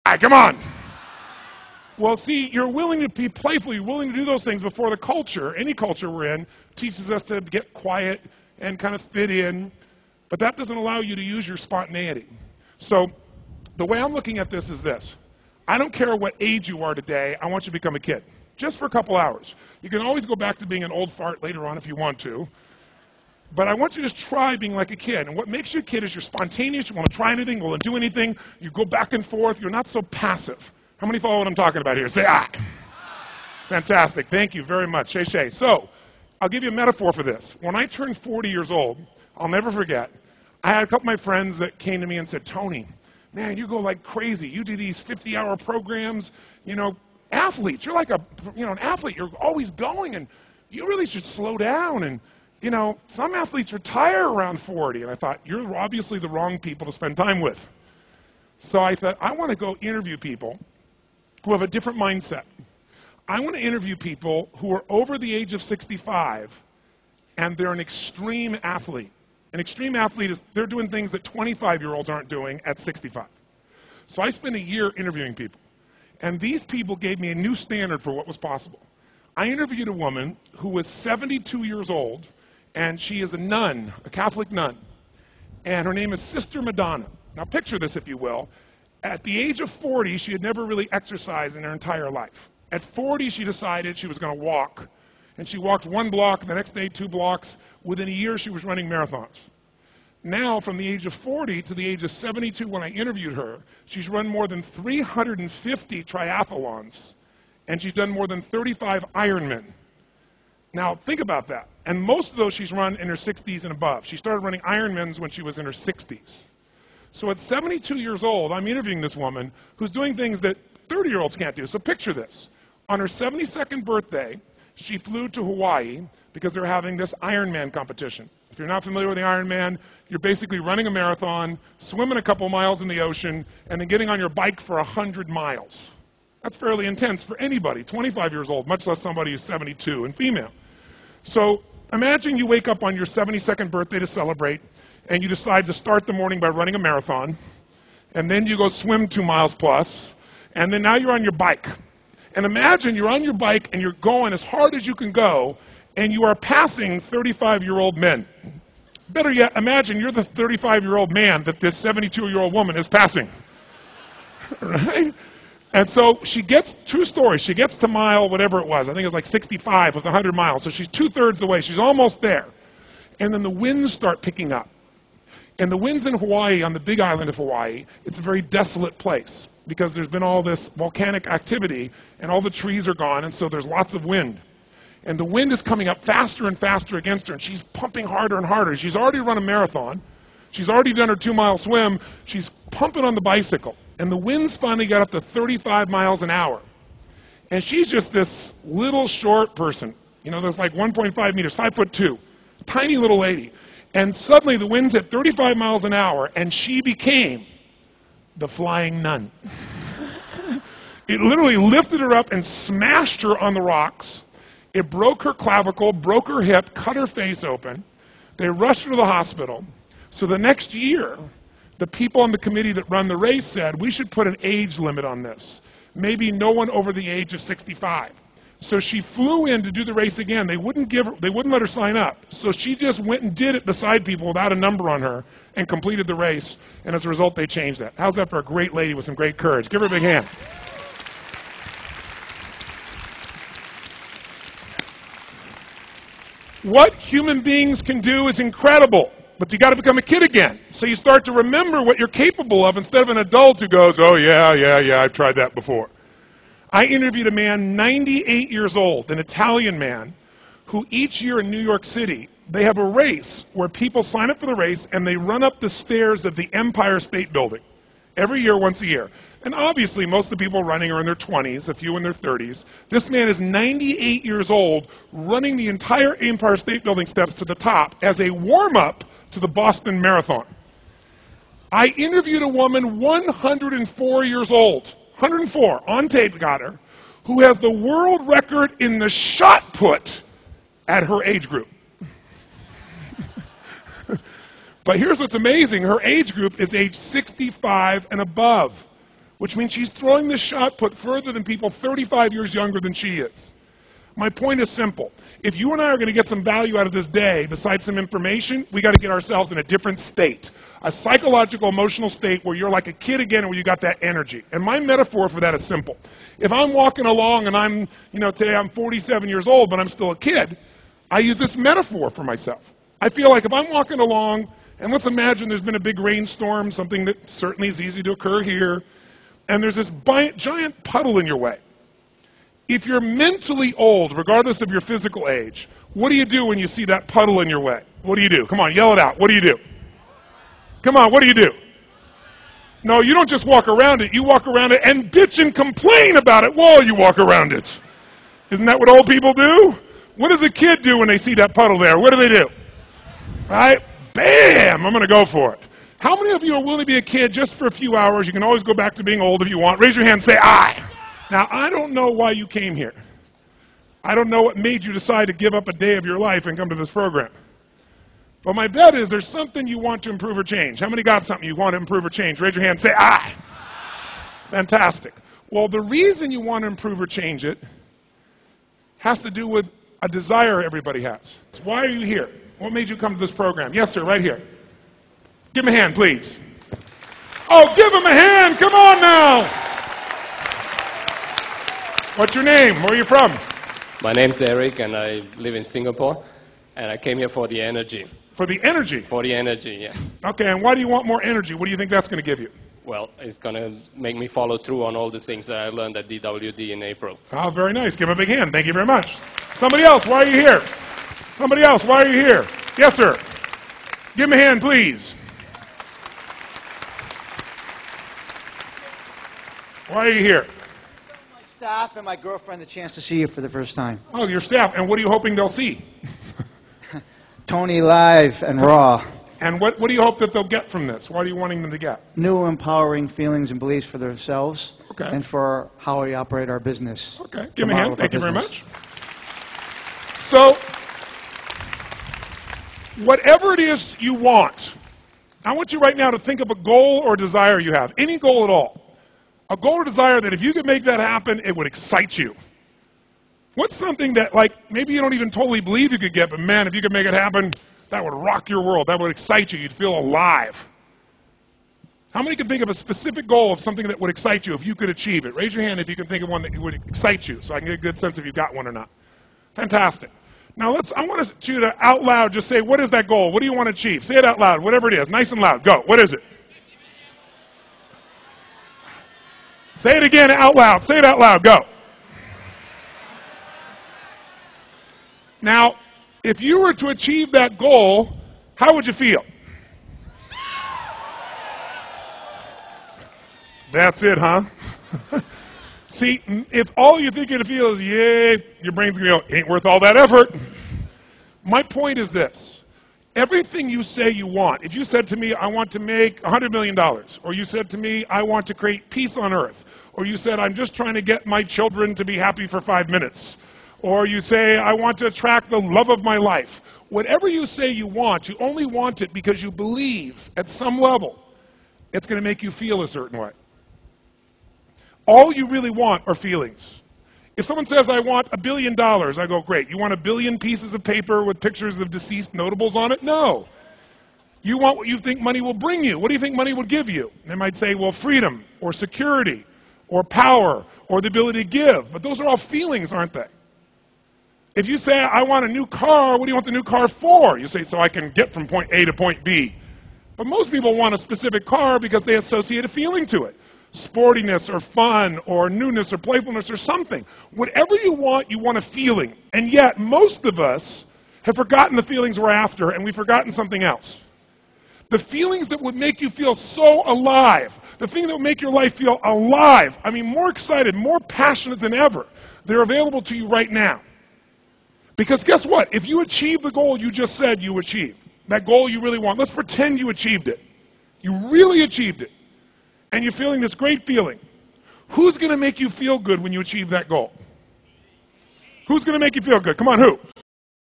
Come on. Well, see, you're willing to be playful, you're willing to do those things before the culture, any culture we're in, teaches us to get quiet and kind of fit in, but that doesn't allow you to use your spontaneity. So the way I'm looking at this is this. I don't care what age you are today, I want you to become a kid, just for a couple hours. You can always go back to being an old fart later on if you want to, but I want you to just try being like a kid. And what makes you a kid is you're spontaneous, you want to try anything, you want to do anything, you go back and forth, you're not so passive. How many follow what I'm talking about here? Say, ah. Fantastic. Thank you very much. Shay. So, I'll give you a metaphor for this. When I turned 40 years old, I'll never forget, I had a couple of my friends that came to me and said, Tony, man, you go like crazy. You do these 50-hour programs, you know, athletes. You're like an athlete. You're always going, and you really should slow down. And, you know, some athletes retire around 40. And I thought, you're obviously the wrong people to spend time with. So I thought, I want to go interview people who have a different mindset. I want to interview people who are over the age of 65 and they're an extreme athlete. An extreme athlete is, they're doing things that 25-year-olds aren't doing at 65. So I spent a year interviewing people. And these people gave me a new standard for what was possible. I interviewed a woman who was 72 years old, and she is a nun, a Catholic nun. And her name is Sister Madonna. Now picture this, if you will. At the age of 40, she had never really exercised in her entire life. At 40, she decided she was going to walk. And she walked 1 block, the next day 2 blocks. Within a year, she was running marathons. Now, from the age of 40 to the age of 72, when I interviewed her, she's run more than 350 triathlons. And she's done more than 35 Ironmen. Now, think about that. And most of those she's run in her 60s and above. She started running Ironmans when she was in her 60s. So at 72 years old, I'm interviewing this woman who's doing things that 30-year-olds can't do. So picture this. On her 72nd birthday, she flew to Hawaii because they're having this Ironman competition. If you're not familiar with the Ironman, you're basically running a marathon, swimming a couple miles in the ocean, and then getting on your bike for 100 miles. That's fairly intense for anybody, 25 years old, much less somebody who's 72 and female. So imagine you wake up on your 72nd birthday to celebrate, and you decide to start the morning by running a marathon, and then you go swim 2 miles plus, and then now you're on your bike. And imagine you're on your bike and you're going as hard as you can go, and you are passing 35-year-old men. Better yet, imagine you're the 35-year-old man that this 72-year-old woman is passing. Right? And so she gets, true story, she gets to mile, whatever it was, I think it was like 65 with 100 miles, so she's 2/3 the way, she's almost there. And then the winds start picking up. And the winds in Hawaii, on the big island of Hawaii, it's a very desolate place because there's been all this volcanic activity and all the trees are gone, and so there's lots of wind. And the wind is coming up faster and faster against her, and she's pumping harder and harder. She's already run a marathon. She's already done her 2-mile swim. She's pumping on the bicycle. And the winds finally got up to 35 miles an hour. And she's just this little short person. You know, there's like 1.5 meters, 5'2", tiny little lady. And suddenly the wind's at 35 miles an hour, and she became the flying nun. It literally lifted her up and smashed her on the rocks. It broke her clavicle, broke her hip, cut her face open. They rushed her to the hospital. So the next year, the people on the committee that run the race said, we should put an age limit on this. Maybe no one over the age of 65. So she flew in to do the race again. They wouldn't let her sign up. So she just went and did it beside people without a number on her and completed the race. And as a result, they changed that. How's that for a great lady with some great courage? Give her a big hand. What human beings can do is incredible, but you got to become a kid again. So you start to remember what you're capable of instead of an adult who goes, oh yeah, I've tried that before. I interviewed a man, 98 years old, an Italian man, who each year in New York City, they have a race where people sign up for the race and they run up the stairs of the Empire State Building. Every year, once a year. And obviously, most of the people running are in their 20s, a few in their 30s. This man is 98 years old, running the entire Empire State Building steps to the top as a warm-up to the Boston Marathon. I interviewed a woman 104 years old, 104, on tape got her, who has the world record in the shot put at her age group. But here's what's amazing. Her age group is age 65 and above, which means she's throwing this shot put further than people 35 years younger than she is. My point is simple. If you and I are going to get some value out of this day, besides some information, we got to get ourselves in a different state. A psychological, emotional state where you're like a kid again and where you got that energy. And my metaphor for that is simple. If I'm walking along and I'm, today I'm 47 years old, but I'm still a kid, I use this metaphor for myself. I feel like if I'm walking along, and let's imagine there's been a big rainstorm, something that certainly is easy to occur here, and there's this giant puddle in your way. If you're mentally old, regardless of your physical age, what do you do when you see that puddle in your way? What do you do? Come on, yell it out. What do you do? Come on, what do you do? No, you don't just walk around it. You walk around it and bitch and complain about it while you walk around it. Isn't that what old people do? What does a kid do when they see that puddle there? What do? Right? Bam! I'm going to go for it. How many of you are willing to be a kid just for a few hours? You can always go back to being old if you want. Raise your hand and say, I. Now, I don't know why you came here. I don't know what made you decide to give up a day of your life and come to this program. But my bet is there's something you want to improve or change. How many got something you want to improve or change? Raise your hand and say, I. Fantastic. Well, the reason you want to improve or change it has to do with a desire everybody has. Why are you here? What made you come to this program? Yes, sir, right here. Give him a hand, please. Oh, give him a hand. Come on now. What's your name? Where are you from? My name's Eric, and I live in Singapore, and I came here for the energy. For the energy? For the energy, yeah. Okay, and why do you want more energy? What do you think that's going to give you? Well, it's going to make me follow through on all the things that I learned at DWD in April. Oh, very nice. Give him a big hand. Thank you very much. Somebody else, why are you here? Somebody else, why are you here? Yes, sir. Give him a hand, please. Why are you here? My staff and my girlfriend the chance to see you for the first time. Oh, your staff. And what are you hoping they'll see? Tony live and raw. And what do you hope that they'll get from this? What are you wanting them to get? New empowering feelings and beliefs for themselves and for how we operate our business. Okay, give me a hand. Thank you very much. So, whatever it is you want, I want you right now to think of a goal or desire you have. Any goal at all. A goal or desire that if you could make that happen, it would excite you. What's something that, like, maybe you don't even totally believe you could get, but man, if you could make it happen, that would rock your world. That would excite you. You'd feel alive. How many can think of a specific goal of something that would excite you if you could achieve it? Raise your hand if you can think of one that would excite you so I can get a good sense if you've got one or not. Fantastic. Now, I want you to out loud just say, what is that goal? What do you want to achieve? Say it out loud, whatever it is. Nice and loud. Go. What is it? Say it again out loud. Say it out loud. Go. Now, if you were to achieve that goal, how would you feel? That's it, huh? See, if all you think you're going to feel is, yay, your brain's going to go, ain't worth all that effort. My point is this. Everything you say you want, if you said to me, I want to make $100 million, or you said to me, I want to create peace on earth, or you said, I'm just trying to get my children to be happy for 5 minutes, or you say, I want to attract the love of my life, whatever you say you want, you only want it because you believe at some level it's going to make you feel a certain way. All you really want are feelings. If someone says, I want $1 billion, I go, great. You want 1 billion pieces of paper with pictures of deceased notables on it? No. You want what you think money will bring you. What do you think money would give you? They might say, well, freedom, or security, or power, or the ability to give. But those are all feelings, aren't they? If you say, I want a new car, what do you want the new car for? You say, so I can get from point A to point B. But most people want a specific car because they associate a feeling to it. Sportiness or fun or newness or playfulness or something. Whatever you want a feeling. And yet, most of us have forgotten the feelings we're after and we've forgotten something else. The feelings that would make you feel so alive. The thing that would make your life feel alive. I mean, more excited, more passionate than ever. They're available to you right now. Because guess what? If you achieve the goal you just said you achieved, that goal you really want, let's pretend you achieved it. You really achieved it. And you're feeling this great feeling. Who's going to make you feel good when you achieve that goal? Who's going to make you feel good? Come on, who?